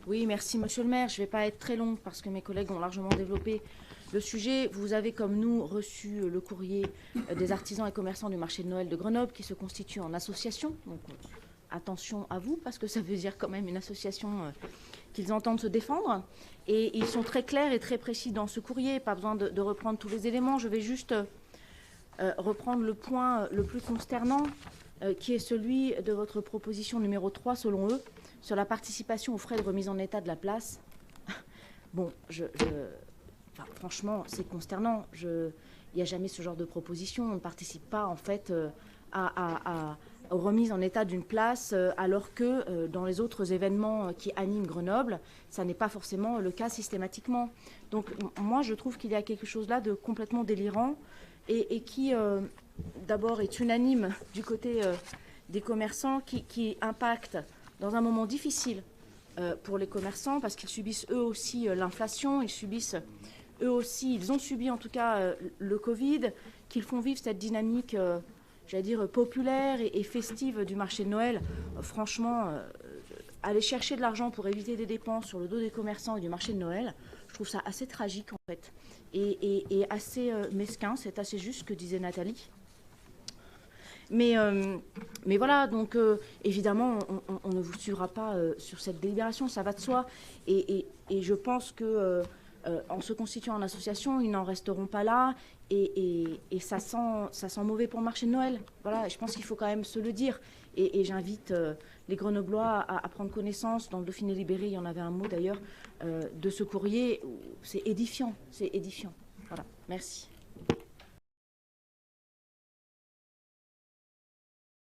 Oui, merci Monsieur le maire. Je ne vais pas être très longue parce que mes collègues ont largement développé le sujet. Vous avez, comme nous, reçu le courrier des artisans et commerçants du marché de Noël de Grenoble qui se constituent en association. Donc, attention à vous parce que ça veut dire quand même une association qu'ils entendent se défendre. Et ils sont très clairs et très précis dans ce courrier. Pas besoin de reprendre tous les éléments. Je vais juste reprendre le point le plus consternant qui est celui de votre proposition numéro 3, selon eux, sur la participation aux frais de remise en état de la place. Bon, enfin, franchement, c'est consternant. Il n'y a jamais ce genre de proposition. On ne participe pas, en fait, aux remises en état d'une place, alors que dans les autres événements qui animent Grenoble, ça n'est pas forcément le cas systématiquement. Donc, moi, je trouve qu'il y a quelque chose là de complètement délirant et qui, d'abord, est unanime du côté des commerçants, qui impacte dans un moment difficile pour les commerçants, parce qu'ils subissent eux aussi l'inflation, ils ont subi en tout cas le Covid, qu'ils font vivre cette dynamique, j'allais dire, populaire et festive du marché de Noël. Franchement, aller chercher de l'argent pour éviter des dépenses sur le dos des commerçants et du marché de Noël, je trouve ça assez tragique en fait, et assez mesquin. C'est assez juste ce que disait Nathalie. Mais voilà, donc évidemment, on ne vous suivra pas sur cette délibération, ça va de soi. Et je pense que en se constituant en association, ils n'en resteront pas là. Et ça sent mauvais pour le marché de Noël. Voilà, je pense qu'il faut quand même se le dire. Et j'invite les Grenoblois à prendre connaissance. Dans le Dauphiné libéré, il y en avait un mot d'ailleurs, de ce courrier. C'est édifiant, c'est édifiant. Voilà, merci.